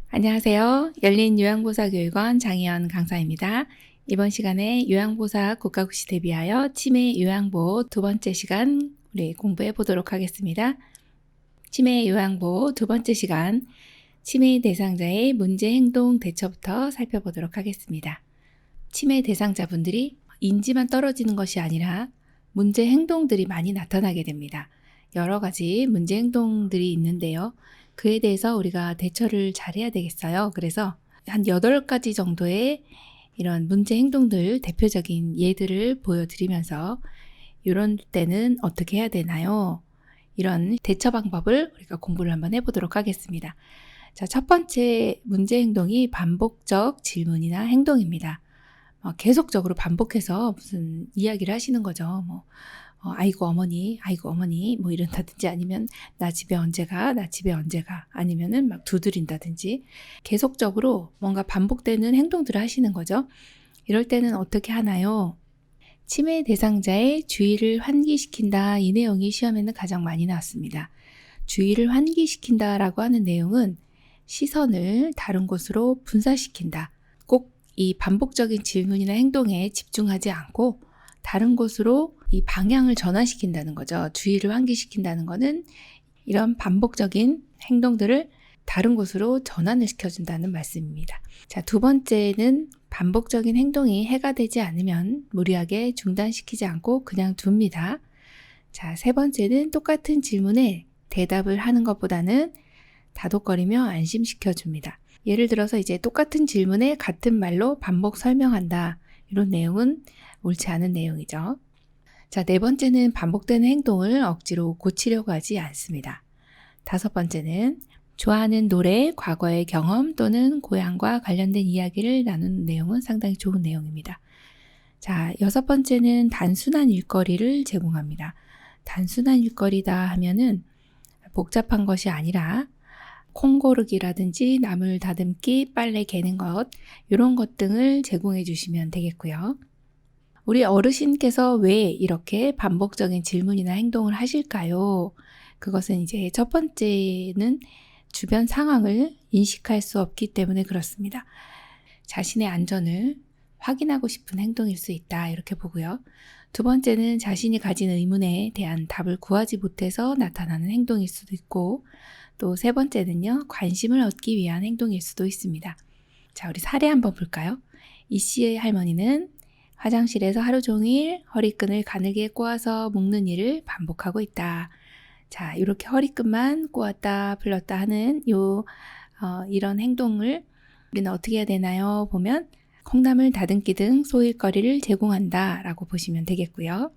안녕하세요. 열린 요양보사교육원 장희연 강사입니다. 이번 시간에 요양보사 국가고시 대비하여 치매 요양보 두 번째 시간 우리 공부해 보도록 하겠습니다. 치매 요양보 두 번째 시간 치매 대상자의 문제 행동 대처부터 살펴보도록 하겠습니다. 치매 대상자분들이 인지만 떨어지는 것이 아니라 문제 행동들이 많이 나타나게 됩니다. 여러 가지 문제 행동들이 있는데요. 그에 대해서 우리가 대처를 잘해야 되겠어요. 그래서 한 8가지 정도의 이런 문제 행동들 대표적인 예들을 보여드리면서 이런 때는 어떻게 해야 되나요? 이런 대처 방법을 우리가 공부를 한번 해보도록 하겠습니다. 자, 첫 번째 문제 행동이 반복적 질문이나 행동입니다. 계속적으로 반복해서 무슨 이야기를 하시는 거죠. 아이고 어머니 뭐 이런다든지 아니면 나 집에 언제 가 아니면은 막 두드린다든지 계속적으로 뭔가 반복되는 행동들을 하시는 거죠. 이럴 때는 어떻게 하나요? 치매 대상자의 주의를 환기시킨다. 이 내용이 시험에는 가장 많이 나왔습니다. 주의를 환기시킨다라고 하는 내용은 시선을 다른 곳으로 분산시킨다. 꼭 이 반복적인 질문이나 행동에 집중하지 않고 다른 곳으로 이 방향을 전환시킨다는 거죠. 주의를 환기시킨다는 거는 이런 반복적인 행동들을 다른 곳으로 전환을 시켜준다는 말씀입니다. 자, 두 번째는 반복적인 행동이 해가 되지 않으면 무리하게 중단시키지 않고 그냥 둡니다. 자, 세 번째는 똑같은 질문에 대답을 하는 것보다는 다독거리며 안심시켜줍니다. 예를 들어서 이제 똑같은 질문에 같은 말로 반복 설명한다. 이런 내용은 옳지 않은 내용이죠. 자, 네 번째는 반복되는 행동을 억지로 고치려고 하지 않습니다. 다섯 번째는 좋아하는 노래, 과거의 경험 또는 고향과 관련된 이야기를 나누는 내용은 상당히 좋은 내용입니다. 자, 여섯 번째는 단순한 일거리를 제공합니다. 단순한 일거리다 하면은 복잡한 것이 아니라 콩 고르기라든지 나물 다듬기, 빨래 개는 것 이런 것 등을 제공해 주시면 되겠고요. 우리 어르신께서 왜 이렇게 반복적인 질문이나 행동을 하실까요? 그것은 이제 첫 번째는 주변 상황을 인식할 수 없기 때문에 그렇습니다. 자신의 안전을 확인하고 싶은 행동일 수 있다 이렇게 보고요. 두 번째는 자신이 가진 의문에 대한 답을 구하지 못해서 나타나는 행동일 수도 있고 또 세 번째는요, 관심을 얻기 위한 행동일 수도 있습니다. 자, 우리 사례 한번 볼까요? 이 씨의 할머니는 화장실에서 하루 종일 허리끈을 가늘게 꼬아서 묶는 일을 반복하고 있다. 자, 이렇게 허리끈만 꼬았다 풀렸다 하는 이런 행동을 우리는 어떻게 해야 되나요? 보면 콩나물 다듬기 등 소일거리를 제공한다 라고 보시면 되겠고요.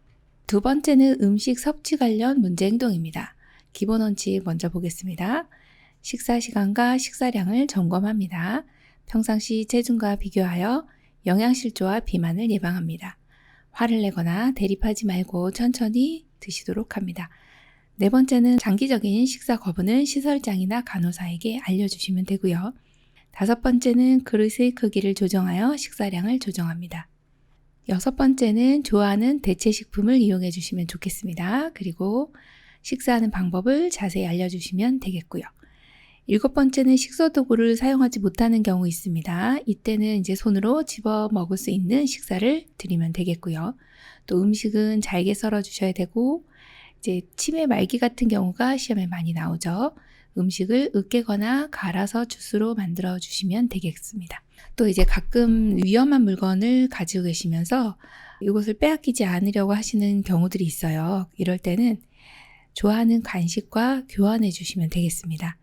두 번째는 음식 섭취 관련 문제 행동입니다. 기본 원칙 먼저 보겠습니다. 식사 시간과 식사량을 점검합니다. 평상시 체중과 비교하여 영양실조와 비만을 예방합니다. 화를 내거나 대립하지 말고 천천히 드시도록 합니다. 네 번째는 장기적인 식사 거부는 시설장이나 간호사에게 알려주시면 되고요. 다섯 번째는 그릇의 크기를 조정하여 식사량을 조정합니다. 여섯 번째는 좋아하는 대체 식품을 이용해 주시면 좋겠습니다. 그리고 식사하는 방법을 자세히 알려주시면 되겠고요. 일곱 번째는 식소도구를 사용하지 못하는 경우 있습니다. 이때는 이제 손으로 집어 먹을 수 있는 식사를 드리면 되겠고요. 또 음식은 잘게 썰어 주셔야 되고 이제 치매 말기 같은 경우가 시험에 많이 나오죠. 음식을 으깨거나 갈아서 주스로 만들어 주시면 되겠습니다. 또 이제 가끔 위험한 물건을 가지고 계시면서 이것을 빼앗기지 않으려고 하시는 경우들이 있어요. 이럴 때는 좋아하는 간식과 교환해 주시면 되겠습니다.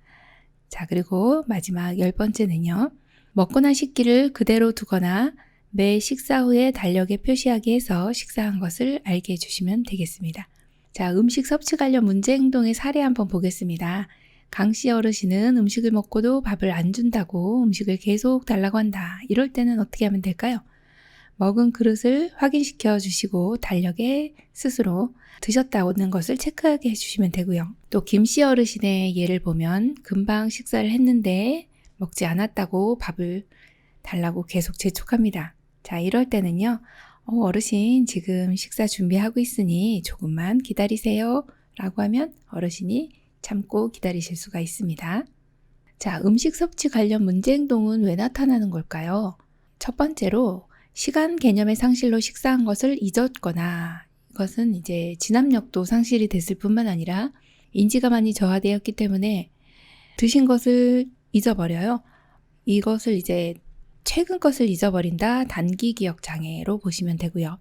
자, 그리고 마지막 10번째는요. 먹고 난 식기를 그대로 두거나 매 식사 후에 달력에 표시하게 해서 식사한 것을 알게 해주시면 되겠습니다. 자, 음식 섭취 관련 문제 행동의 사례 한번 보겠습니다. 강씨 어르신은 음식을 먹고도 밥을 안 준다고 음식을 계속 달라고 한다. 이럴 때는 어떻게 하면 될까요? 먹은 그릇을 확인시켜 주시고 달력에 스스로 드셨다는 것을 체크하게 해주시면 되고요. 또 김씨 어르신의 예를 보면 금방 식사를 했는데 먹지 않았다고 밥을 달라고 계속 재촉합니다. 자, 이럴 때는요. 어르신 지금 식사 준비하고 있으니 조금만 기다리세요 라고 하면 어르신이 참고 기다리실 수가 있습니다. 자, 음식 섭취 관련 문제 행동은 왜 나타나는 걸까요? 첫 번째로 시간 개념의 상실로 식사한 것을 잊었거나, 이것은 이제 진압력도 상실이 됐을 뿐만 아니라 인지가 많이 저하되었기 때문에 드신 것을 잊어버려요. 이것을 이제 최근 것을 잊어버린다, 단기 기억 장애로 보시면 되고요.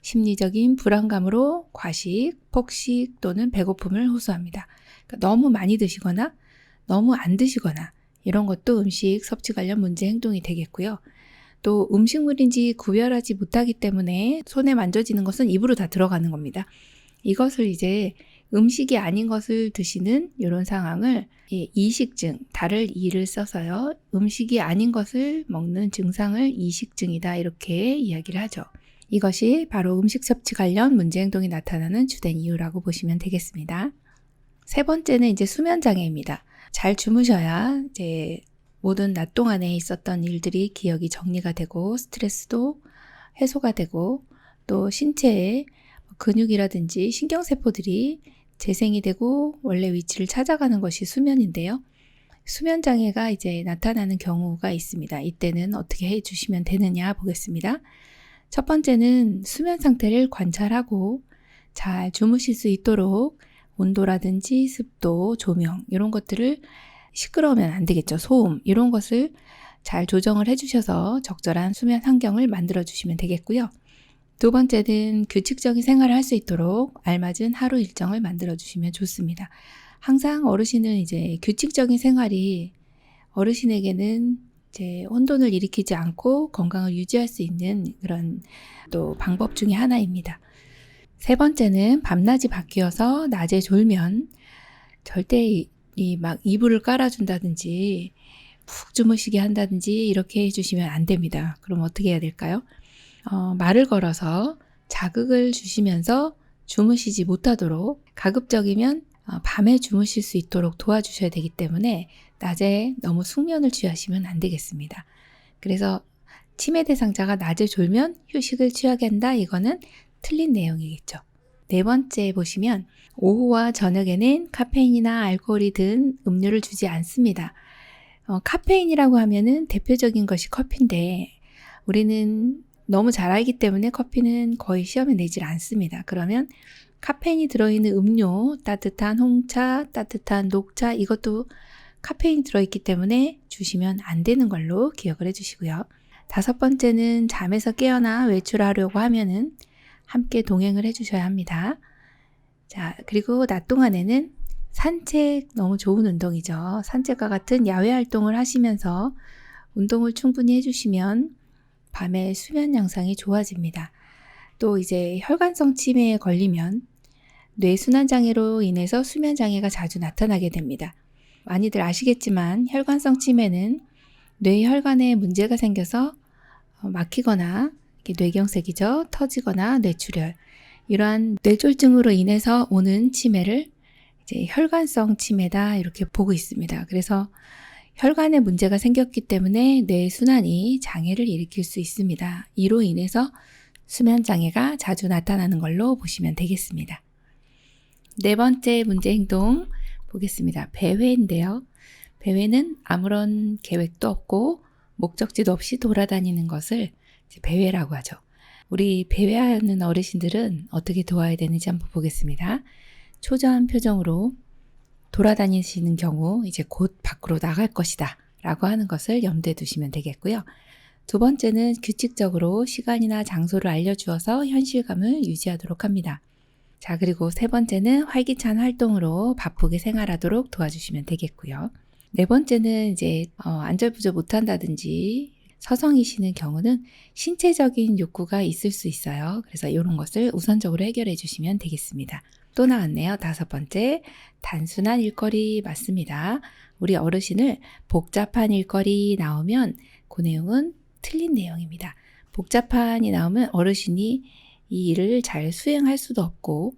심리적인 불안감으로 과식, 폭식 또는 배고픔을 호소합니다. 그러니까 너무 많이 드시거나 너무 안 드시거나 이런 것도 음식 섭취 관련 문제 행동이 되겠고요. 또 음식물인지 구별하지 못하기 때문에 손에 만져지는 것은 입으로 다 들어가는 겁니다. 이것을 이제 음식이 아닌 것을 드시는 이런 상황을 이식증, 달을 이를 써서요. 음식이 아닌 것을 먹는 증상을 이식증이다 이렇게 이야기를 하죠. 이것이 바로 음식 섭취 관련 문제 행동이 나타나는 주된 이유라고 보시면 되겠습니다. 세 번째는 이제 수면 장애입니다. 잘 주무셔야 이제 모든 낮 동안에 있었던 일들이 기억이 정리가 되고 스트레스도 해소가 되고 또 신체의 근육이라든지 신경세포들이 재생이 되고 원래 위치를 찾아가는 것이 수면인데요. 수면 장애가 이제 나타나는 경우가 있습니다. 이때는 어떻게 해주시면 되느냐 보겠습니다. 첫 번째는 수면 상태를 관찰하고 잘 주무실 수 있도록 온도라든지 습도, 조명 이런 것들을 시끄러우면 안 되겠죠. 소음 이런 것을 잘 조정을 해주셔서 적절한 수면 환경을 만들어 주시면 되겠고요. 두 번째는 규칙적인 생활을 할 수 있도록 알맞은 하루 일정을 만들어 주시면 좋습니다. 항상 어르신은 이제 규칙적인 생활이 어르신에게는 이제 혼돈을 일으키지 않고 건강을 유지할 수 있는 그런 또 방법 중에 하나입니다. 세 번째는 밤낮이 바뀌어서 낮에 졸면 절대 막 이불을 깔아준다든지 푹 주무시게 한다든지 이렇게 해주시면 안 됩니다. 그럼 어떻게 해야 될까요? 말을 걸어서 자극을 주시면서 주무시지 못하도록 가급적이면 밤에 주무실 수 있도록 도와주셔야 되기 때문에 낮에 너무 숙면을 취하시면 안 되겠습니다. 그래서 치매 대상자가 낮에 졸면 휴식을 취하게 한다. 이거는 틀린 내용이겠죠. 네 번째 보시면 오후와 저녁에는 카페인이나 알코올이 든 음료를 주지 않습니다. 카페인이라고 하면은 대표적인 것이 커피인데 우리는 너무 잘 알기 때문에 커피는 거의 시험에 내질 않습니다. 그러면 카페인이 들어있는 음료, 따뜻한 홍차, 따뜻한 녹차 이것도 카페인이 들어있기 때문에 주시면 안 되는 걸로 기억을 해주시고요. 다섯 번째는 잠에서 깨어나 외출하려고 하면은 함께 동행을 해주셔야 합니다. 자, 그리고 낮 동안에는 산책 너무 좋은 운동이죠. 산책과 같은 야외 활동을 하시면서 운동을 충분히 해주시면 밤에 수면 양상이 좋아집니다. 또 이제 혈관성 치매에 걸리면 뇌순환 장애로 인해서 수면 장애가 자주 나타나게 됩니다. 많이들 아시겠지만 혈관성 치매는 뇌혈관에 문제가 생겨서 막히거나 뇌경색이죠. 터지거나 뇌출혈 이러한 뇌졸중으로 인해서 오는 치매를 이제 혈관성 치매다 이렇게 보고 있습니다. 그래서 혈관에 문제가 생겼기 때문에 뇌순환이 장애를 일으킬 수 있습니다. 이로 인해서 수면 장애가 자주 나타나는 걸로 보시면 되겠습니다. 네 번째 문제 행동 보겠습니다. 배회인데요. 배회는 아무런 계획도 없고 목적지도 없이 돌아다니는 것을 배회라고 하죠. 우리 배회하는 어르신들은 어떻게 도와야 되는지 한번 보겠습니다. 초조한 표정으로 돌아다니시는 경우 이제 곧 밖으로 나갈 것이다 라고 하는 것을 염두에 두시면 되겠고요. 두 번째는 규칙적으로 시간이나 장소를 알려주어서 현실감을 유지하도록 합니다. 자, 그리고 세 번째는 활기찬 활동으로 바쁘게 생활하도록 도와주시면 되겠고요. 네 번째는 이제 안절부절 못한다든지 서성이시는 경우는 신체적인 욕구가 있을 수 있어요. 그래서 이런 것을 우선적으로 해결해 주시면 되겠습니다. 또 나왔네요. 다섯 번째, 단순한 일거리 맞습니다. 우리 어르신을 복잡한 일거리 나오면 그 내용은 틀린 내용입니다. 복잡한이 나오면 어르신이 이 일을 잘 수행할 수도 없고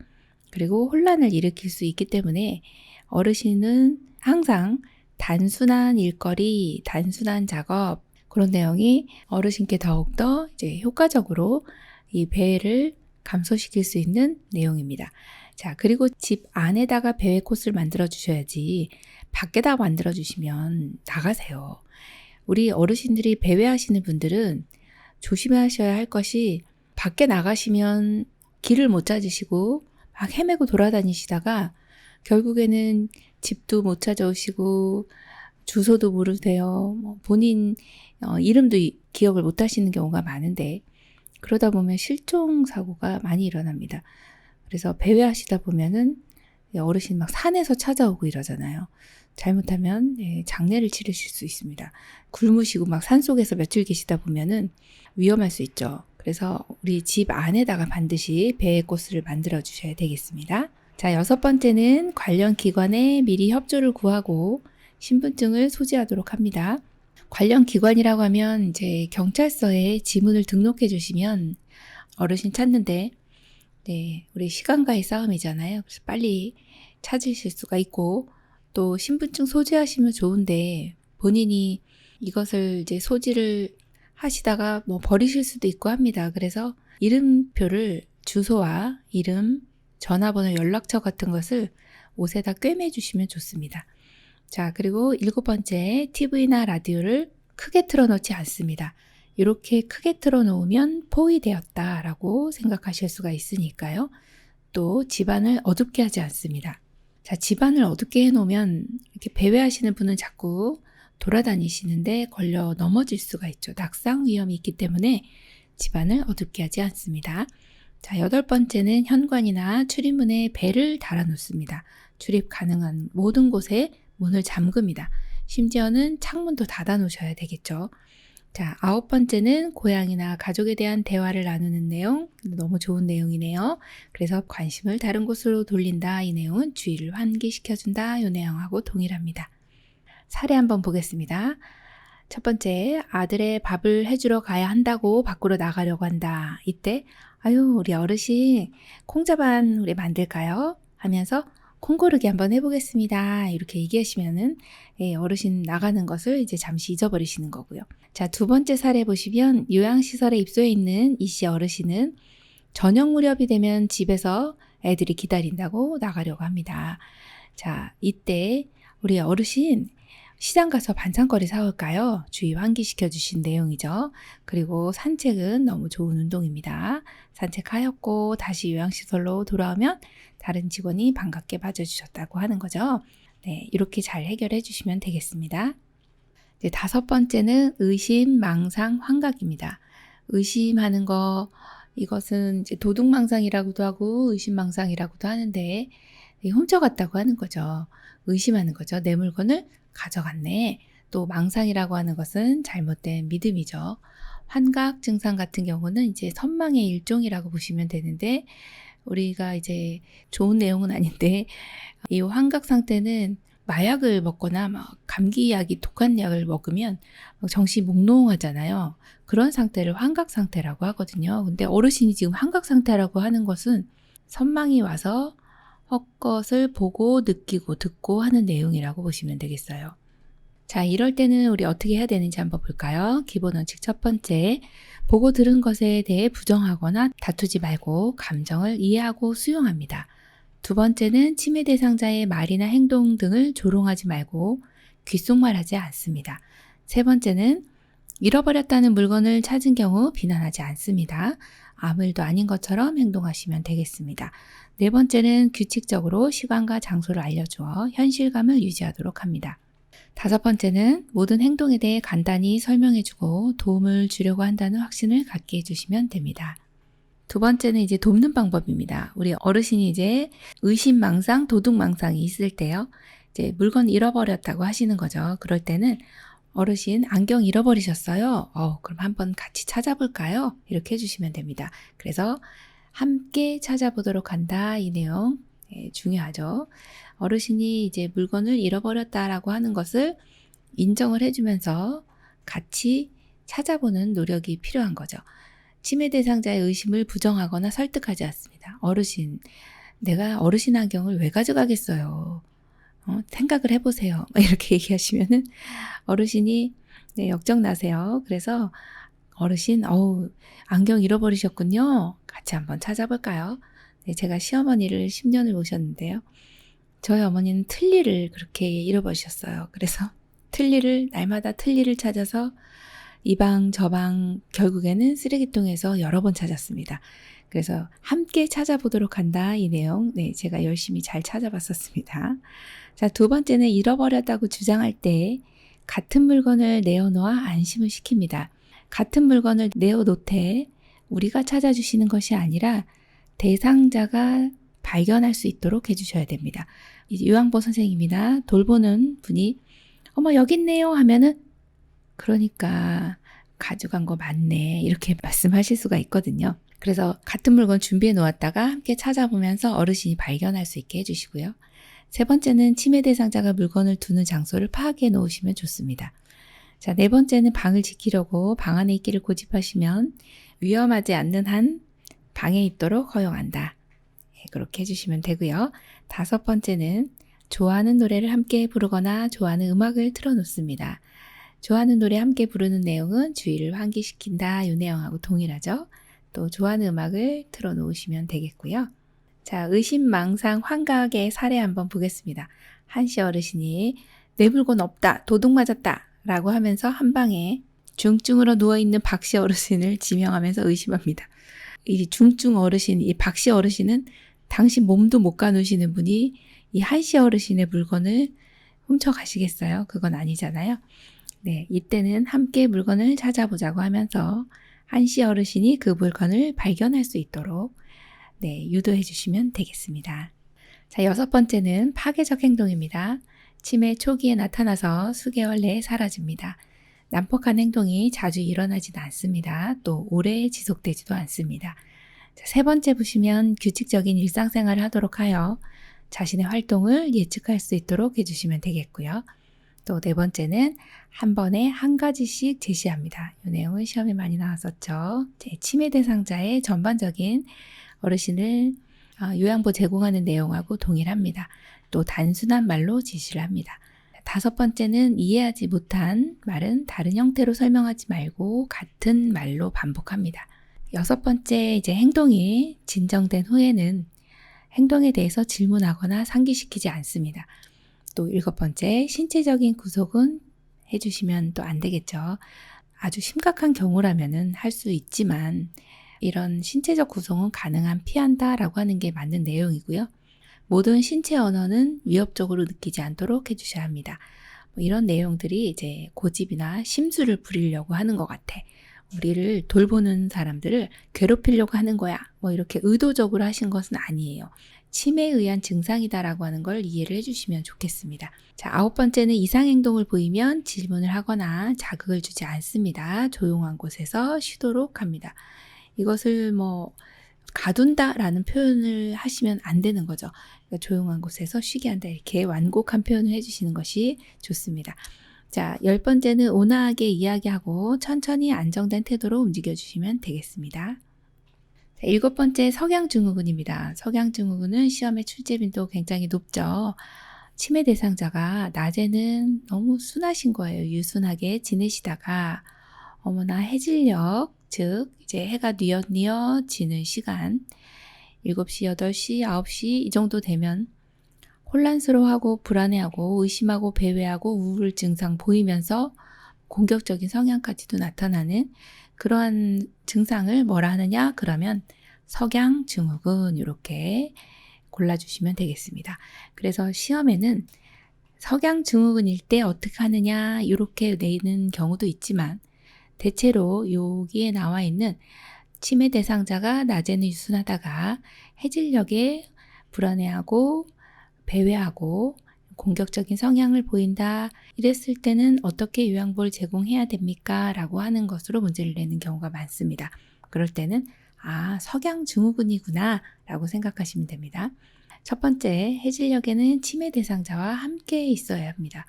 그리고 혼란을 일으킬 수 있기 때문에 어르신은 항상 단순한 일거리, 단순한 작업 그런 내용이 어르신께 더욱더 이제 효과적으로 이 배회를 감소시킬 수 있는 내용입니다. 자, 그리고 집 안에다가 배회 코스를 만들어 주셔야지 밖에다 만들어주시면 나가세요. 우리 어르신들이 배회하시는 분들은 조심하셔야 할 것이 밖에 나가시면 길을 못 찾으시고 막 헤매고 돌아다니시다가 결국에는 집도 못 찾아오시고 주소도 모르세요. 본인 이름도 기억을 못 하시는 경우가 많은데 그러다 보면 실종 사고가 많이 일어납니다. 그래서 배회하시다 보면은 어르신 막 산에서 찾아오고 이러잖아요. 잘못하면 장례를 치르실 수 있습니다. 굶으시고 막 산속에서 며칠 계시다 보면은 위험할 수 있죠. 그래서 우리 집 안에다가 반드시 배회꽃을 만들어 주셔야 되겠습니다. 자, 6번째는 관련 기관에 미리 협조를 구하고 신분증을 소지하도록 합니다. 관련 기관이라고 하면 이제 경찰서에 지문을 등록해 주시면 어르신 찾는데 우리 시간과의 싸움이잖아요. 그래서 빨리 찾으실 수가 있고 또 신분증 소지하시면 좋은데 본인이 이것을 이제 소지를 하시다가 버리실 수도 있고 합니다. 그래서 이름표를 주소와 이름, 전화번호, 연락처 같은 것을 옷에다 꿰매 주시면 좋습니다. 자, 그리고 7번째, TV나 라디오를 크게 틀어놓지 않습니다. 이렇게 크게 틀어놓으면 포위되었다라고 생각하실 수가 있으니까요. 또 집안을 어둡게 하지 않습니다. 자, 집안을 어둡게 해놓으면 이렇게 배회하시는 분은 자꾸 돌아다니시는데 걸려 넘어질 수가 있죠. 낙상 위험이 있기 때문에 집안을 어둡게 하지 않습니다. 자, 8번째는 현관이나 출입문에 벨을 달아놓습니다. 출입 가능한 모든 곳에 문을 잠급니다. 심지어는 창문도 닫아 놓으셔야 되겠죠. 자, 9번째는 고향이나 가족에 대한 대화를 나누는 내용. 너무 좋은 내용이네요. 그래서 관심을 다른 곳으로 돌린다. 이 내용은 주의를 환기시켜준다. 이 내용하고 동일합니다. 사례 한번 보겠습니다. 첫 번째, 아들의 밥을 해주러 가야 한다고 밖으로 나가려고 한다. 이때 아유, 우리 어르신 콩자반 우리 만들까요? 하면서 콩 고르기 한번 해보겠습니다. 이렇게 얘기하시면은 어르신 나가는 것을 이제 잠시 잊어버리시는 거고요. 자, 두 번째 사례 보시면 요양시설에 입소해 있는 이씨 어르신은 저녁 무렵이 되면 집에서 애들이 기다린다고 나가려고 합니다. 자, 이때 우리 어르신 시장 가서 반찬거리 사올까요? 주의 환기시켜 주신 내용이죠. 그리고 산책은 너무 좋은 운동입니다. 산책하였고 다시 요양시설로 돌아오면 다른 직원이 반갑게 맞아주셨다고 하는 거죠. 네, 이렇게 잘 해결해 주시면 되겠습니다. 네, 5번째는 의심, 망상, 환각입니다. 의심하는 거, 이것은 이제 도둑망상이라고도 하고 의심망상이라고도 하는데 훔쳐갔다고 하는 거죠. 의심하는 거죠. 내 물건을 가져갔네. 또 망상이라고 하는 것은 잘못된 믿음이죠. 환각 증상 같은 경우는 이제 선망의 일종이라고 보시면 되는데 우리가 이제 좋은 내용은 아닌데 이 환각 상태는 마약을 먹거나 막 감기약이 독한 약을 먹으면 정신이 몽롱하잖아요. 그런 상태를 환각 상태라고 하거든요. 근데 어르신이 지금 환각 상태라고 하는 것은 선망이 와서 헛것을 보고 느끼고 듣고 하는 내용이라고 보시면 되겠어요. 자, 이럴 때는 우리 어떻게 해야 되는지 한번 볼까요? 기본 원칙 첫 번째, 보고 들은 것에 대해 부정하거나 다투지 말고 감정을 이해하고 수용합니다. 두 번째는 침해 대상자의 말이나 행동 등을 조롱하지 말고 귓속말하지 않습니다. 세 번째는 잃어버렸다는 물건을 찾은 경우 비난하지 않습니다. 아무 일도 아닌 것처럼 행동하시면 되겠습니다. 네 번째는 규칙적으로 시간과 장소를 알려주어 현실감을 유지하도록 합니다. 5번째는 모든 행동에 대해 간단히 설명해주고 도움을 주려고 한다는 확신을 갖게 해주시면 됩니다. 두 번째는 이제 돕는 방법입니다. 우리 어르신이 이제 의심망상, 도둑망상이 있을 때요. 이제 물건 잃어버렸다고 하시는 거죠. 그럴 때는 어르신 안경 잃어버리셨어요. 그럼 한번 같이 찾아볼까요? 이렇게 해주시면 됩니다. 그래서 함께 찾아보도록 한다. 이 내용 중요하죠. 어르신이 이제 물건을 잃어버렸다라고 하는 것을 인정을 해주면서 같이 찾아보는 노력이 필요한 거죠. 침해 대상자의 의심을 부정하거나 설득하지 않습니다. 어르신, 내가 어르신 안경을 왜 가져가겠어요? 생각을 해보세요. 이렇게 얘기하시면은 어르신이 역정나세요. 그래서 어르신, 안경 잃어버리셨군요. 같이 한번 찾아볼까요? 제가 시어머니를 10년을 모셨는데요. 저희 어머니는 틀니를 그렇게 잃어버리셨어요. 그래서 날마다 틀니를 찾아서 이 방 저 방 결국에는 쓰레기통에서 여러 번 찾았습니다. 그래서 함께 찾아보도록 한다 이 내용 제가 열심히 잘 찾아봤었습니다. 자, 두 번째는 잃어버렸다고 주장할 때 같은 물건을 내어놓아 안심을 시킵니다. 같은 물건을 내어놓되 우리가 찾아주시는 것이 아니라 대상자가 발견할 수 있도록 해주셔야 됩니다. 요양보 선생님이나 돌보는 분이 어머 여기 있네요 하면은 그러니까 가져간 거 맞네 이렇게 말씀하실 수가 있거든요. 그래서 같은 물건 준비해 놓았다가 함께 찾아보면서 어르신이 발견할 수 있게 해주시고요. 세 번째는 침해 대상자가 물건을 두는 장소를 파악해 놓으시면 좋습니다. 자, 네 번째는 방을 지키려고 방 안에 있기를 고집하시면 위험하지 않는 한 방에 있도록 허용한다. 그렇게 해주시면 되고요. 다섯 번째는 좋아하는 노래를 함께 부르거나 좋아하는 음악을 틀어놓습니다. 좋아하는 노래 함께 부르는 내용은 주의를 환기시킨다 이 내용하고 동일하죠. 또 좋아하는 음악을 틀어놓으시면 되겠고요. 자, 의심망상 환각의 사례 한번 보겠습니다. 한씨 어르신이 내 물건 없다, 도둑 맞았다 라고 하면서 한 방에 중증으로 누워있는 박씨 어르신을 지명하면서 의심합니다. 이 중증 어르신, 이 박씨 어르신은 당신 몸도 못 가누시는 분이 이 한씨 어르신의 물건을 훔쳐가시겠어요? 그건 아니잖아요. 네, 이때는 함께 물건을 찾아보자고 하면서 한씨 어르신이 그 물건을 발견할 수 있도록 유도해 주시면 되겠습니다. 자, 여섯 번째는 파괴적 행동입니다. 치매 초기에 나타나서 수개월 내에 사라집니다. 난폭한 행동이 자주 일어나지도 않습니다. 또 오래 지속되지도 않습니다. 자, 세 번째 보시면 규칙적인 일상생활을 하도록 하여 자신의 활동을 예측할 수 있도록 해주시면 되겠고요. 또 네 번째는 한 번에 한 가지씩 제시합니다. 이 내용은 시험에 많이 나왔었죠. 치매 대상자의 전반적인 어르신을 요양보 제공하는 내용하고 동일합니다. 또 단순한 말로 지시를 합니다. 다섯 번째는 이해하지 못한 말은 다른 형태로 설명하지 말고 같은 말로 반복합니다. 여섯 번째 행동이 진정된 후에는 행동에 대해서 질문하거나 상기시키지 않습니다. 또 일곱 번째 신체적인 구속은 해주시면 또 안 되겠죠. 아주 심각한 경우라면은 할 수 있지만 이런 신체적 구성은 가능한 피한다라고 하는 게 맞는 내용이고요. 모든 신체 언어는 위협적으로 느끼지 않도록 해주셔야 합니다. 이런 내용들이 고집이나 심술을 부리려고 하는 것 같아. 우리를 돌보는 사람들을 괴롭히려고 하는 거야. 이렇게 의도적으로 하신 것은 아니에요. 치매에 의한 증상이다라고 하는 걸 이해를 해주시면 좋겠습니다. 자, 아홉 번째는 이상행동을 보이면 질문을 하거나 자극을 주지 않습니다. 조용한 곳에서 쉬도록 합니다. 이것을 가둔다라는 표현을 하시면 안 되는 거죠. 그러니까 조용한 곳에서 쉬게 한다 이렇게 완곡한 표현을 해주시는 것이 좋습니다. 자, 열 번째는 온화하게 이야기하고 천천히 안정된 태도로 움직여주시면 되겠습니다. 자, 일곱 번째 석양증후군입니다. 석양증후군은 시험의 출제 빈도 굉장히 높죠. 치매 대상자가 낮에는 너무 순하신 거예요. 유순하게 지내시다가 어머나 해질녘 즉 해가 뉘엿뉘엿 지는 시간 7시, 8시, 9시 이 정도 되면 혼란스러워하고 불안해하고 의심하고 배회하고 우울 증상 보이면서 공격적인 성향까지도 나타나는 그러한 증상을 뭐라 하느냐 그러면 석양증후군 이렇게 골라주시면 되겠습니다. 그래서 시험에는 석양증후군일 때 어떻게 하느냐 이렇게 내는 경우도 있지만 대체로 여기에 나와 있는 치매 대상자가 낮에는 유순하다가 해질녘에 불안해하고 배회하고 공격적인 성향을 보인다 이랬을 때는 어떻게 요양보를 제공해야 됩니까? 라고 하는 것으로 문제를 내는 경우가 많습니다. 그럴 때는 석양증후군이구나 라고 생각하시면 됩니다. 첫 번째, 해질녘에는 치매 대상자와 함께 있어야 합니다.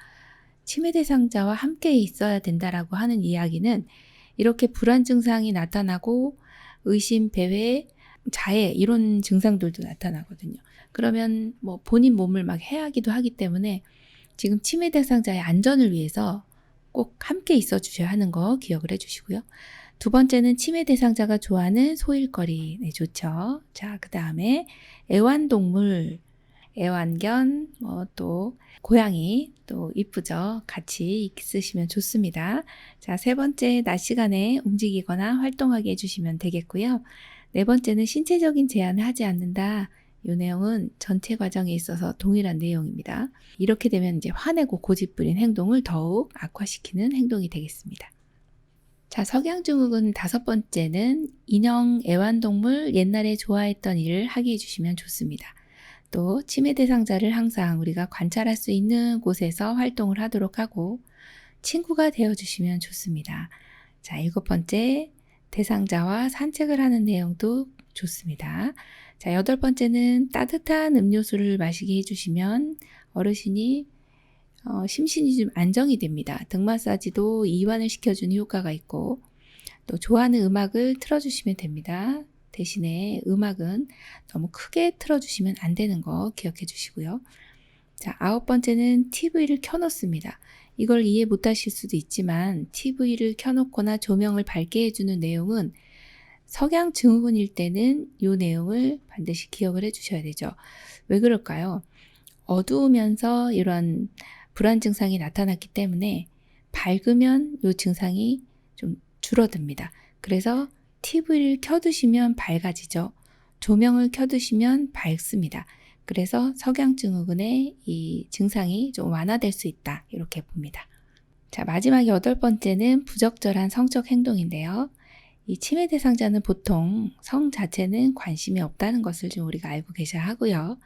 치매 대상자와 함께 있어야 된다라고 하는 이야기는 이렇게 불안 증상이 나타나고 의심, 배회, 자해 이런 증상들도 나타나거든요. 그러면 본인 몸을 막 해하기도 하기 때문에 지금 치매 대상자의 안전을 위해서 꼭 함께 있어 주셔야 하는 거 기억을 해주시고요. 두 번째는 치매 대상자가 좋아하는 소일거리 좋죠. 자, 그 다음에 애완동물 애완견, 또 고양이 또 이쁘죠? 같이 있으시면 좋습니다. 자, 세 번째, 낮 시간에 움직이거나 활동하게 해주시면 되겠고요. 네 번째는 신체적인 제한을 하지 않는다. 이 내용은 전체 과정에 있어서 동일한 내용입니다. 이렇게 되면 이제 화내고 고집부린 행동을 더욱 악화시키는 행동이 되겠습니다. 자, 석양증후군 다섯 번째는 인형, 애완동물, 옛날에 좋아했던 일을 하게 해주시면 좋습니다. 또 치매 대상자를 항상 우리가 관찰할 수 있는 곳에서 활동을 하도록 하고 친구가 되어주시면 좋습니다. 자, 일곱 번째, 대상자와 산책을 하는 내용도 좋습니다. 자, 여덟 번째는 따뜻한 음료수를 마시게 해주시면 어르신이 심신이 좀 안정이 됩니다. 등 마사지도 이완을 시켜주는 효과가 있고 또 좋아하는 음악을 틀어주시면 됩니다. 대신에 음악은 너무 크게 틀어주시면 안 되는 거 기억해 주시고요. 자, 아홉 번째는 TV를 켜놓습니다. 이걸 이해 못하실 수도 있지만 TV를 켜놓거나 조명을 밝게 해주는 내용은 석양증후군일 때는 이 내용을 반드시 기억을 해주셔야 되죠. 왜 그럴까요? 어두우면서 이런 불안 증상이 나타났기 때문에 밝으면 이 증상이 좀 줄어듭니다. 그래서 TV를 켜두시면 밝아지죠. 조명을 켜두시면 밝습니다. 그래서 석양증후군의 이 증상이 좀 완화될 수 있다. 이렇게 봅니다. 자, 마지막 여덟 번째는 부적절한 성적 행동인데요. 이 치매 대상자는 보통 성 자체는 관심이 없다는 것을 좀 우리가 알고 계셔야 하고요.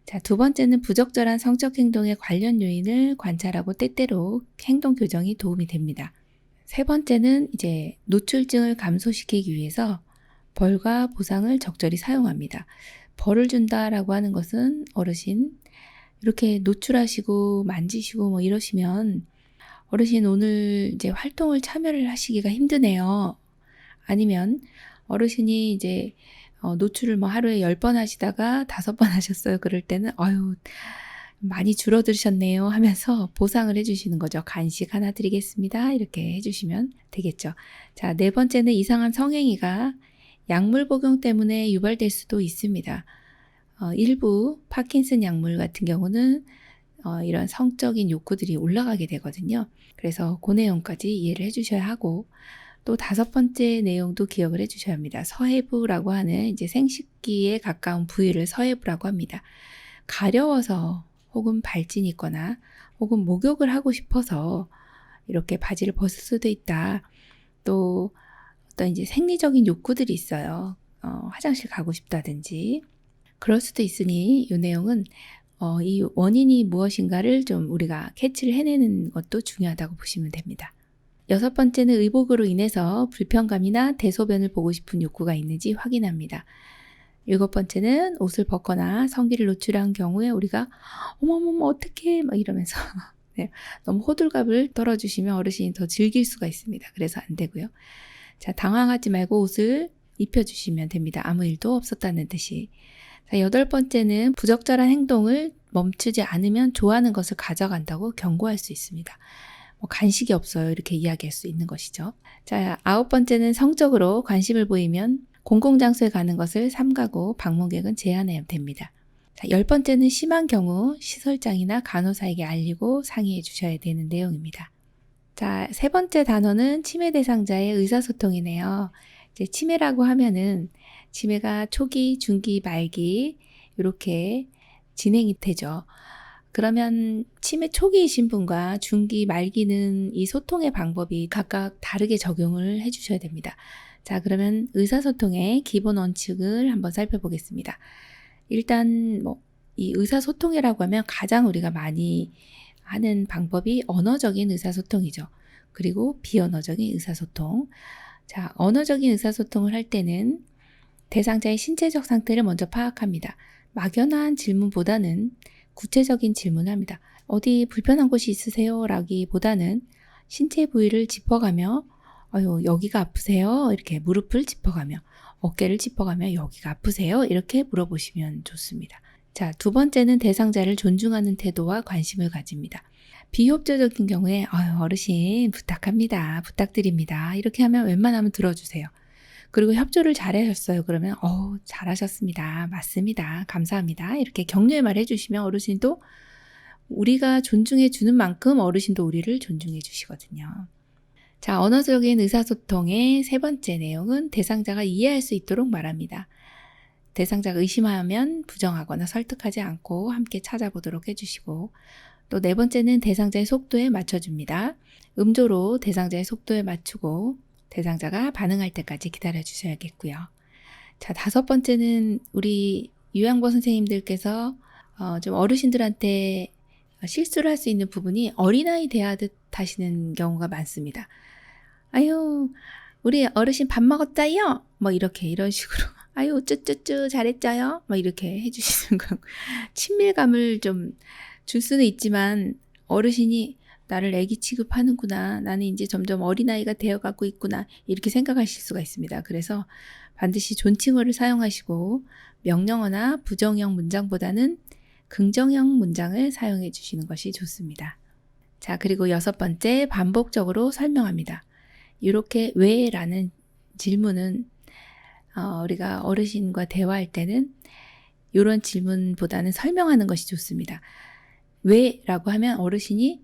자, 두 번째는 부적절한 성적 행동의 관련 요인을 관찰하고 때때로 행동 교정이 도움이 됩니다. 세 번째는 이제 노출증을 감소시키기 위해서 벌과 보상을 적절히 사용합니다. 벌을 준다라고 하는 것은 어르신 이렇게 노출하시고 만지시고 이러시면 어르신 오늘 이제 활동을 참여를 하시기가 힘드네요. 아니면 어르신이 이제 노출을 하루에 10번 하시다가 5번 하셨어요. 그럴 때는 아유 많이 줄어드셨네요 하면서 보상을 해주시는 거죠. 간식 하나 드리겠습니다. 이렇게 해주시면 되겠죠. 자, 네 번째는 이상한 성행위가 약물 복용 때문에 유발될 수도 있습니다. 일부 파킨슨 약물 같은 경우는 이런 성적인 욕구들이 올라가게 되거든요. 그래서 그 내용까지 이해를 해주셔야 하고 또 다섯 번째 내용도 기억을 해주셔야 합니다. 서해부라고 하는 이제 생식기에 가까운 부위를 서해부라고 합니다. 가려워서 혹은 발진이 있거나 혹은 목욕을 하고 싶어서 이렇게 바지를 벗을 수도 있다. 또 어떤 이제 생리적인 욕구들이 있어요. 화장실 가고 싶다든지 그럴 수도 있으니 이 내용은 이 원인이 무엇인가를 좀 우리가 캐치를 해내는 것도 중요하다고 보시면 됩니다. 여섯 번째는 의복으로 인해서 불편감이나 대소변을 보고 싶은 욕구가 있는지 확인합니다. 일곱 번째는 옷을 벗거나 성기를 노출한 경우에 우리가 어머머머 어떡해 막 이러면서 네, 너무 호들갑을 떨어주시면 어르신이 더 즐길 수가 있습니다. 그래서 안 되고요. 자, 당황하지 말고 옷을 입혀주시면 됩니다. 아무 일도 없었다는 듯이. 자, 여덟 번째는 부적절한 행동을 멈추지 않으면 좋아하는 것을 가져간다고 경고할 수 있습니다. 간식이 없어요. 이렇게 이야기할 수 있는 것이죠. 자, 아홉 번째는 성적으로 관심을 보이면 공공장소에 가는 것을 삼가고 방문객은 제한해야 됩니다. 자, 열 번째는 심한 경우 시설장이나 간호사에게 알리고 상의해 주셔야 되는 내용입니다. 자, 세 번째 단어는 치매 대상자의 의사소통이네요. 이제 치매라고 하면은 치매가 초기, 중기, 말기 이렇게 진행이 되죠. 그러면 치매 초기이신 분과 중기, 말기는 이 소통의 방법이 각각 다르게 적용을 해주셔야 됩니다. 자, 그러면 의사소통의 기본 원칙을 한번 살펴보겠습니다. 일단 이 의사소통이라고 하면 가장 우리가 많이 하는 방법이 언어적인 의사소통이죠. 그리고 비언어적인 의사소통. 자, 언어적인 의사소통을 할 때는 대상자의 신체적 상태를 먼저 파악합니다. 막연한 질문보다는 구체적인 질문을 합니다. 어디 불편한 곳이 있으세요? 라기보다는 신체 부위를 짚어가며 여기가 아프세요? 이렇게 무릎을 짚어가며 어깨를 짚어가며 여기가 아프세요? 이렇게 물어보시면 좋습니다. 자, 두 번째는 대상자를 존중하는 태도와 관심을 가집니다. 비협조적인 경우에 어르신 부탁합니다. 부탁드립니다. 이렇게 하면 웬만하면 들어주세요. 그리고 협조를 잘하셨어요. 그러면 잘하셨습니다. 맞습니다. 감사합니다. 이렇게 격려의 말 해주시면 어르신도 우리가 존중해 주는 만큼 어르신도 우리를 존중해 주시거든요. 자, 언어적인 의사소통의 세 번째 내용은 대상자가 이해할 수 있도록 말합니다. 대상자가 의심하면 부정하거나 설득하지 않고 함께 찾아보도록 해주시고, 또 네 번째는 대상자의 속도에 맞춰줍니다. 음조로 대상자의 속도에 맞추고 대상자가 반응할 때까지 기다려 주셔야겠고요. 자, 다섯 번째는 우리 요양보 선생님들께서 좀 어르신들한테 실수를 할 수 있는 부분이 어린아이 대하듯 하시는 경우가 많습니다. 아유, 우리 어르신 밥 먹었자요? 뭐 이런 식으로. 아유, 쭈쭈쭈 잘했자요? 뭐 이렇게 해주시는 거. 친밀감을 좀 줄 수는 있지만 어르신이 나를 애기 취급하는구나. 나는 이제 점점 어린아이가 되어가고 있구나. 이렇게 생각하실 수가 있습니다. 그래서 반드시 존칭어를 사용하시고 명령어나 부정형 문장보다는 긍정형 문장을 사용해 주시는 것이 좋습니다. 자, 그리고 여섯 번째, 반복적으로 설명합니다. 이렇게 왜? 라는 질문은 우리가 어르신과 대화할 때는 이런 질문보다는 설명하는 것이 좋습니다. 왜? 라고 하면 어르신이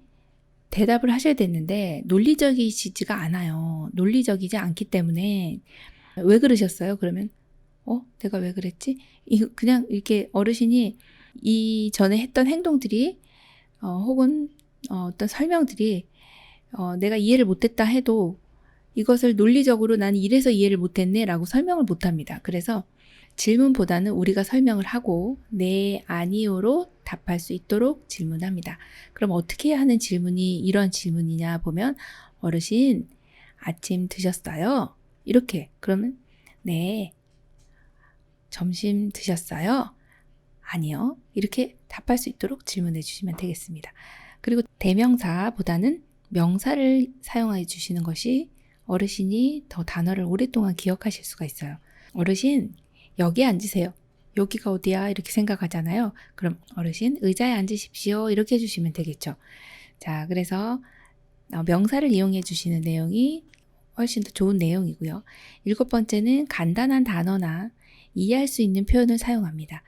대답을 하셔야 되는데 논리적이시지가 않아요. 논리적이지 않기 때문에 왜 그러셨어요? 그러면 내가 왜 그랬지? 그냥 이렇게 어르신이 이전에 했던 행동들이 혹은 어떤 설명들이 내가 이해를 못했다 해도 이것을 논리적으로 난 이래서 이해를 못했네 라고 설명을 못합니다. 그래서 질문보다는 우리가 설명을 하고 네, 아니요로 답할 수 있도록 질문합니다. 그럼 어떻게 하는 질문이 이런 질문이냐 보면 어르신 아침 드셨어요? 이렇게 그러면 네, 점심 드셨어요? 아니요. 이렇게 답할 수 있도록 질문해 주시면 되겠습니다. 그리고 대명사보다는 명사를 사용해 주시는 것이 어르신이 더 단어를 오랫동안 기억하실 수가 있어요. 어르신, 여기 앉으세요. 여기가 어디야? 이렇게 생각하잖아요. 그럼 어르신, 의자에 앉으십시오. 이렇게 해주시면 되겠죠. 자, 그래서 명사를 이용해 주시는 내용이 훨씬 더 좋은 내용이고요. 일곱 번째는 간단한 단어나 이해할 수 있는 표현을 사용합니다.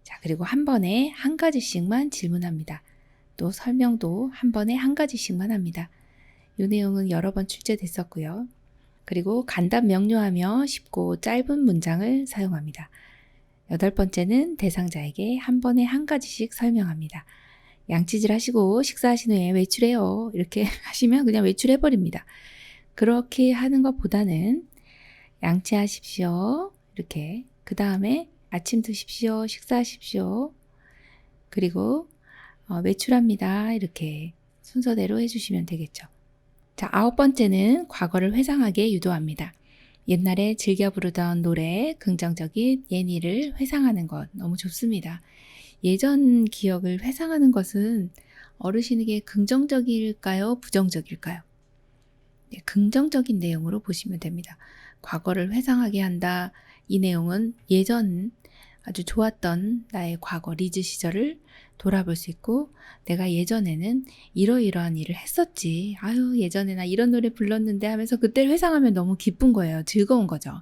자, 그리고 한 번에 한 가지씩만 질문합니다. 또 설명도 한 번에 한 가지씩만 합니다. 이 내용은 여러 번 출제됐었고요. 그리고 간단 명료하며 쉽고 짧은 문장을 사용합니다. 여덟 번째는 대상자에게 한 번에 한 가지씩 설명합니다. 양치질 하시고 식사하신 후에 외출해요. 이렇게 하시면 그냥 외출해버립니다. 그렇게 하는 것보다는 양치하십시오. 이렇게 그 다음에 아침 드십시오. 식사하십시오. 그리고 외출합니다. 이렇게 순서대로 해주시면 되겠죠. 자, 아홉 번째는 과거를 회상하게 유도합니다. 옛날에 즐겨 부르던 노래, 긍정적인 예니를 회상하는 것 너무 좋습니다. 예전 기억을 회상하는 것은 어르신에게 긍정적일까요? 부정적일까요? 네, 긍정적인 내용으로 보시면 됩니다. 과거를 회상하게 한다. 이 내용은 예전 아주 좋았던 나의 과거 리즈 시절을 돌아볼 수 있고 내가 예전에는 이러이러한 일을 했었지. 아유, 예전에 나 이런 노래 불렀는데 하면서 그때를 회상하면 너무 기쁜 거예요. 즐거운 거죠.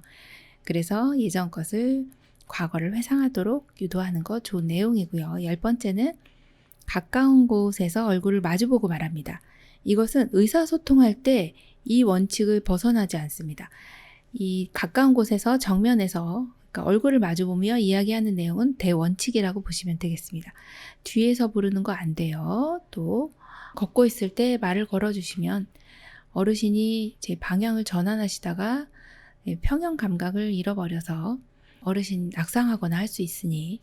그래서 예전 것을 과거를 회상하도록 유도하는 거 좋은 내용이고요. 열 번째는 가까운 곳에서 얼굴을 마주보고 말합니다. 이것은 의사소통할 때 이 원칙을 벗어나지 않습니다. 이 가까운 곳에서 정면에서 그러니까 얼굴을 마주보며 이야기하는 내용은 대원칙이라고 보시면 되겠습니다. 뒤에서 부르는 거 안 돼요. 또 걷고 있을 때 말을 걸어주시면 어르신이 제 방향을 전환하시다가 평형 감각을 잃어버려서 어르신 낙상하거나 할 수 있으니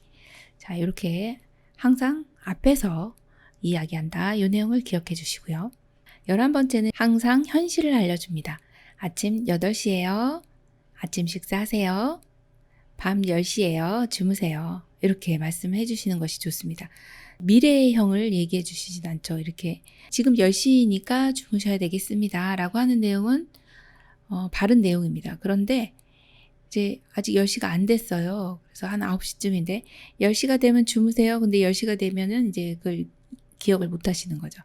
자, 이렇게 항상 앞에서 이야기한다. 이 내용을 기억해 주시고요. 11번째는 항상 현실을 알려줍니다. 아침 8시예요. 아침 식사하세요. 밤 10시예요. 주무세요. 이렇게 말씀해 주시는 것이 좋습니다. 미래형을 얘기해 주시진 않죠. 이렇게 지금 10시니까 주무셔야 되겠습니다. 라고 하는 내용은 바른 내용입니다. 그런데 이제 아직 10시가 안 됐어요. 그래서 한 9시쯤인데 10시가 되면 주무세요. 근데 10시가 되면은 이제 그걸 기억을 못 하시는 거죠.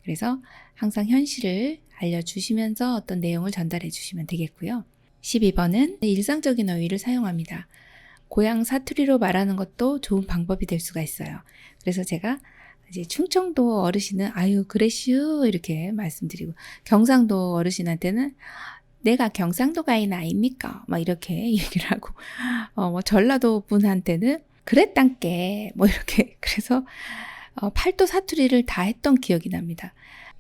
그래서 항상 현실을 알려주시면서 어떤 내용을 전달해 주시면 되겠고요. 12번은 일상적인 어휘를 사용합니다. 고향 사투리로 말하는 것도 좋은 방법이 될 수가 있어요. 그래서 제가 이제 충청도 어르신은 아유 그래슈 이렇게 말씀드리고, 경상도 어르신한테는 내가 경상도 가인 아닙니까? 막 이렇게 얘기를 하고, 뭐 전라도 분한테는 그랬단께 뭐 이렇게. 그래서 팔도 사투리를 다 했던 기억이 납니다.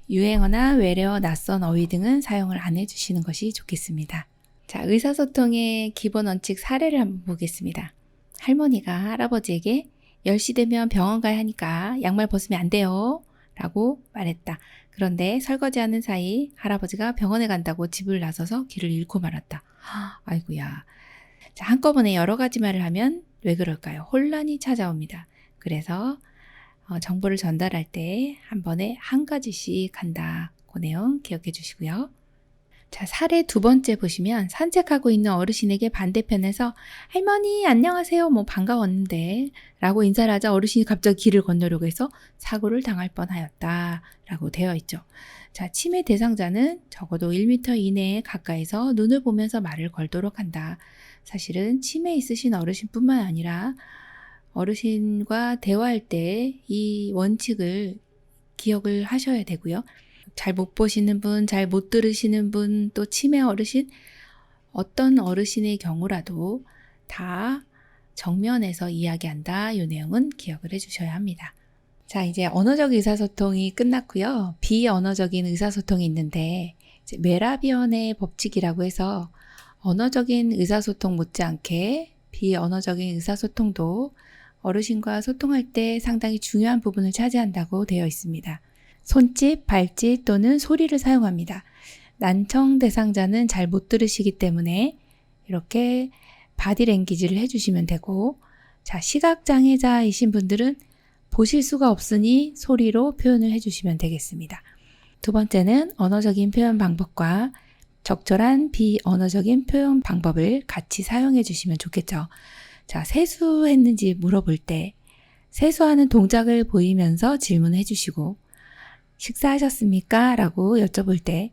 유행어나 외래어, 낯선 어휘 등은 사용을 안 해주시는 것이 좋겠습니다. 자, 의사소통의 기본 원칙 사례를 한번 보겠습니다. 할머니가 할아버지에게 10시 되면 병원 가야 하니까 양말 벗으면 안 돼요 라고 말했다. 그런데 설거지하는 사이 할아버지가 병원에 간다고 집을 나서서 길을 잃고 말았다. 아이고야. 자, 한꺼번에 여러 가지 말을 하면 왜 그럴까요? 혼란이 찾아옵니다. 그래서 정보를 전달할 때 한 번에 한 가지씩 한다. 그 내용 기억해 주시고요. 자, 사례 두 번째 보시면 산책하고 있는 어르신에게 반대편에서 할머니 안녕하세요 뭐 반가웠는데 라고 인사를 하자 어르신이 갑자기 길을 건너려고 해서 사고를 당할 뻔하였다 라고 되어 있죠. 자, 치매 대상자는 적어도 1m 이내에 가까이서 눈을 보면서 말을 걸도록 한다. 사실은 치매 있으신 어르신뿐만 아니라 어르신과 대화할 때 이 원칙을 기억을 하셔야 되고요. 잘 못 보시는 분, 잘 못 들으시는 분, 또 치매 어르신, 어떤 어르신의 경우라도 다 정면에서 이야기한다. 이 내용은 기억을 해주셔야 합니다. 자, 이제 언어적 의사소통이 끝났고요. 비언어적인 의사소통이 있는데 이제 메라비언의 법칙이라고 해서 언어적인 의사소통 못지않게 비언어적인 의사소통도 어르신과 소통할 때 상당히 중요한 부분을 차지한다고 되어 있습니다. 손짓, 발짓 또는 소리를 사용합니다. 난청 대상자는 잘 못 들으시기 때문에 이렇게 바디랭귀지를 해주시면 되고, 자, 시각장애자이신 분들은 보실 수가 없으니 소리로 표현을 해주시면 되겠습니다. 두 번째는 언어적인 표현 방법과 적절한 비언어적인 표현 방법을 같이 사용해 주시면 좋겠죠. 자, 세수했는지 물어볼 때 세수하는 동작을 보이면서 질문해 주시고, 식사하셨습니까? 라고 여쭤볼 때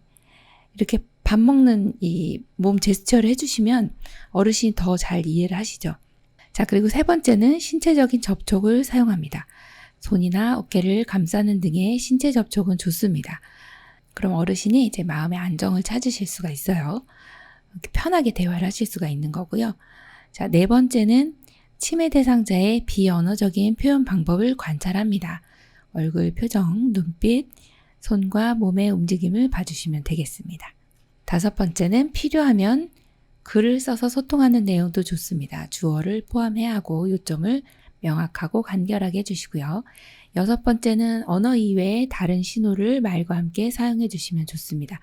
이렇게 밥 먹는 이 몸 제스처를 해주시면 어르신이 더 잘 이해를 하시죠. 자, 그리고 세 번째는 신체적인 접촉을 사용합니다. 손이나 어깨를 감싸는 등의 신체 접촉은 좋습니다. 그럼 어르신이 이제 마음의 안정을 찾으실 수가 있어요. 이렇게 편하게 대화를 하실 수가 있는 거고요. 자, 네 번째는 치매 대상자의 비언어적인 표현 방법을 관찰합니다. 얼굴 표정, 눈빛, 손과 몸의 움직임을 봐주시면 되겠습니다. 다섯 번째는 필요하면 글을 써서 소통하는 내용도 좋습니다. 주어를 포함해야 하고 요점을 명확하고 간결하게 해주시고요. 여섯 번째는 언어 이외의 다른 신호를 말과 함께 사용해 주시면 좋습니다.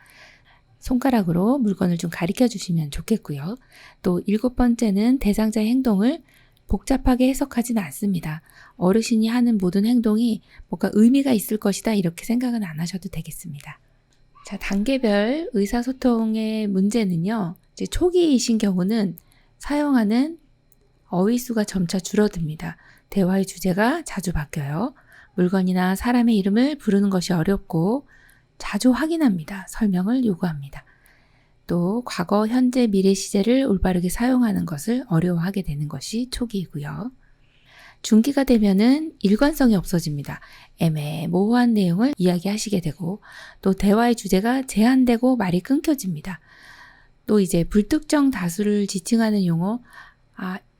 손가락으로 물건을 좀 가리켜 주시면 좋겠고요. 또 일곱 번째는 대상자의 행동을 복잡하게 해석하진 않습니다. 어르신이 하는 모든 행동이 뭔가 의미가 있을 것이다 이렇게 생각은 안 하셔도 되겠습니다. 자, 단계별 의사소통의 문제는요. 이제 초기이신 경우는 사용하는 어휘수가 점차 줄어듭니다. 대화의 주제가 자주 바뀌어요. 물건이나 사람의 이름을 부르는 것이 어렵고 자주 확인합니다. 설명을 요구합니다. 또 과거, 현재, 미래 시제를 올바르게 사용하는 것을 어려워하게 되는 것이 초기이고요. 중기가 되면은 일관성이 없어집니다. 애매모호한 내용을 이야기하시게 되고 또 대화의 주제가 제한되고 말이 끊겨집니다. 또 이제 불특정 다수를 지칭하는 용어,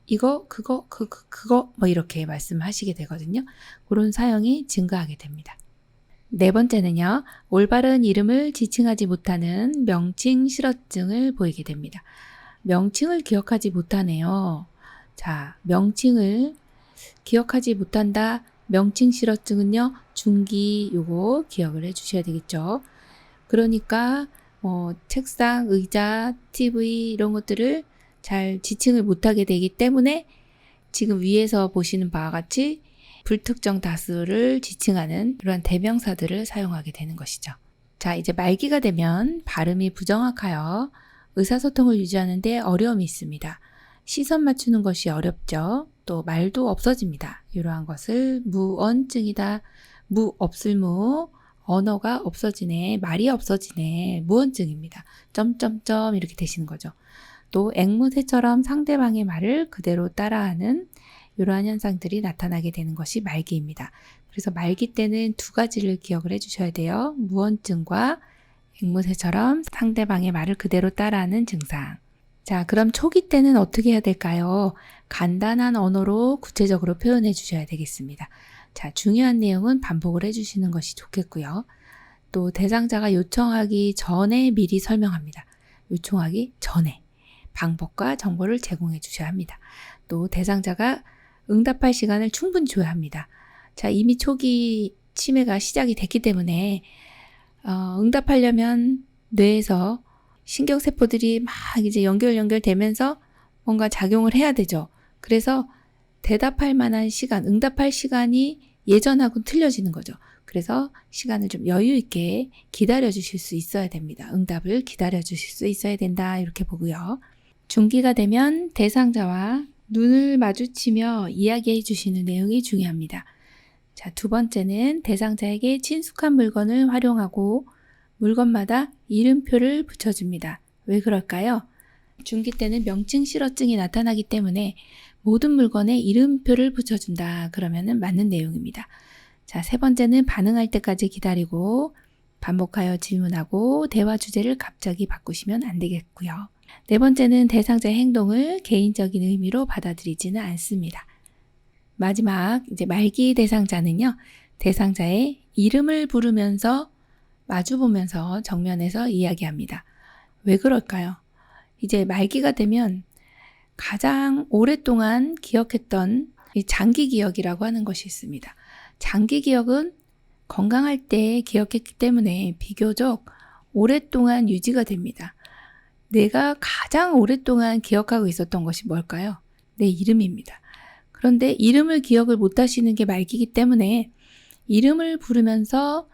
이거, 그거 뭐 이렇게 말씀하시게 되거든요. 그런 사용이 증가하게 됩니다. 네 번째는요, 올바른 이름을 지칭하지 못하는 명칭 실어증을 보이게 됩니다. 명칭을 기억하지 못하네요. 자, 명칭을 기억하지 못한다. 명칭 실어증은요, 중기 요거 기억을 해 주셔야 되겠죠. 그러니까 책상, 의자, TV 이런 것들을 잘 지칭을 못하게 되기 때문에 지금 위에서 보시는 바와 같이 불특정 다수를 지칭하는 그러한 대명사들을 사용하게 되는 것이죠. 자, 이제 말기가 되면 발음이 부정확하여 의사소통을 유지하는 데 어려움이 있습니다. 시선 맞추는 것이 어렵죠. 또 말도 없어집니다. 이러한 것을 무언증이다. 무 없을 무, 언어가 없어지네, 말이 없어지네, 무언증입니다. 점점점 이렇게 되시는 거죠. 또 앵무새처럼 상대방의 말을 그대로 따라하는 이러한 현상들이 나타나게 되는 것이 말기입니다. 그래서 말기 때는 두 가지를 기억을 해주셔야 돼요. 무언증과 앵무새처럼 상대방의 말을 그대로 따라하는 증상. 자, 그럼 초기 때는 어떻게 해야 될까요? 간단한 언어로 구체적으로 표현해 주셔야 되겠습니다. 자, 중요한 내용은 반복을 해주시는 것이 좋겠고요. 또 대상자가 요청하기 전에 미리 설명합니다. 요청하기 전에 방법과 정보를 제공해 주셔야 합니다. 또 대상자가 응답할 시간을 충분히 줘야 합니다. 자, 이미 초기 치매가 시작이 됐기 때문에 응답하려면 뇌에서 신경세포들이 막 이제 연결되면서 뭔가 작용을 해야 되죠. 그래서 대답할 만한 시간, 응답할 시간이 예전하고는 틀려지는 거죠. 그래서 시간을 좀 여유 있게 기다려 주실 수 있어야 됩니다. 응답을 기다려 주실 수 있어야 된다 이렇게 보고요. 중기가 되면 대상자와 눈을 마주치며 이야기해 주시는 내용이 중요합니다. 자, 두 번째는 대상자에게 친숙한 물건을 활용하고 물건마다 이름표를 붙여줍니다. 왜 그럴까요? 중기 때는 명칭 실어증이 나타나기 때문에 모든 물건에 이름표를 붙여준다. 그러면은 맞는 내용입니다. 자, 세 번째는 반응할 때까지 기다리고 반복하여 질문하고 대화 주제를 갑자기 바꾸시면 안 되겠고요. 네 번째는 대상자의 행동을 개인적인 의미로 받아들이지는 않습니다. 마지막 이제 말기 대상자는요. 대상자의 이름을 부르면서 마주보면서 정면에서 이야기합니다. 왜 그럴까요? 이제 말기가 되면 가장 오랫동안 기억했던 이 장기 기억이라고 하는 것이 있습니다. 장기 기억은 건강할 때 기억했기 때문에 비교적 오랫동안 유지가 됩니다. 내가 가장 오랫동안 기억하고 있었던 것이 뭘까요? 내 이름입니다. 그런데 이름을 기억을 못 하시는 게 말기이기 때문에 이름을 부르면서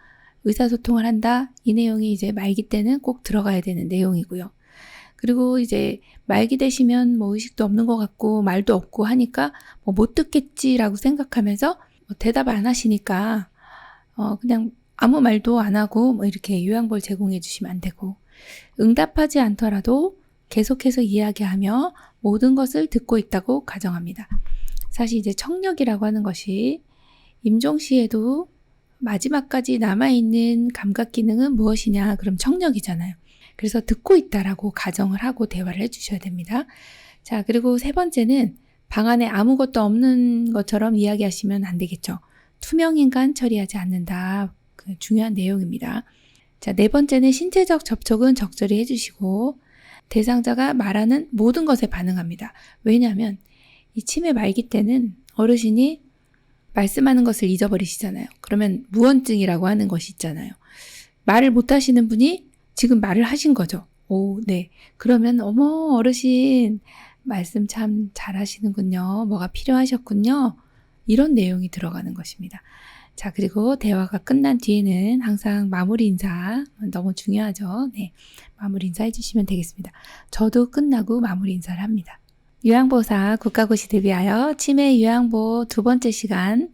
의사소통을 한다. 이 내용이 이제 말기 때는 꼭 들어가야 되는 내용이고요. 그리고 이제 말기 되시면 뭐 의식도 없는 것 같고 말도 없고 하니까 뭐 못 듣겠지라고 생각하면서 대답 안 하시니까 그냥 아무 말도 안 하고 뭐 이렇게 요양보를 제공해 주시면 안 되고 응답하지 않더라도 계속해서 이야기하며 모든 것을 듣고 있다고 가정합니다. 사실 이제 청력이라고 하는 것이 임종시에도 마지막까지 남아있는 감각 기능은 무엇이냐? 그럼 청력이잖아요. 그래서 듣고 있다라고 가정을 하고 대화를 해주셔야 됩니다. 자, 그리고 세 번째는 방 안에 아무것도 없는 것처럼 이야기하시면 안 되겠죠. 투명인간 처리하지 않는다. 그 중요한 내용입니다. 자, 네 번째는 신체적 접촉은 적절히 해주시고 대상자가 말하는 모든 것에 반응합니다. 왜냐하면 이 치매 말기 때는 어르신이 말씀하는 것을 잊어버리시잖아요. 그러면 무언증이라고 하는 것이 있잖아요. 말을 못 하시는 분이 지금 말을 하신 거죠. 오, 네. 그러면 어머 어르신 말씀 참 잘하시는군요. 뭐가 필요하셨군요. 이런 내용이 들어가는 것입니다. 자, 그리고 대화가 끝난 뒤에는 항상 마무리 인사 너무 중요하죠. 네, 마무리 인사 해주시면 되겠습니다. 저도 끝나고 마무리 인사를 합니다. 요양보호사 국가고시 대비하여 치매 요양보호 두 번째 시간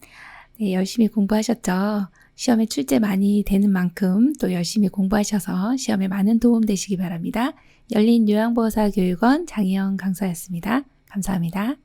네, 열심히 공부하셨죠? 시험에 출제 많이 되는 만큼 또 열심히 공부하셔서 시험에 많은 도움 되시기 바랍니다. 열린 요양보호사 교육원 장희영 강사였습니다. 감사합니다.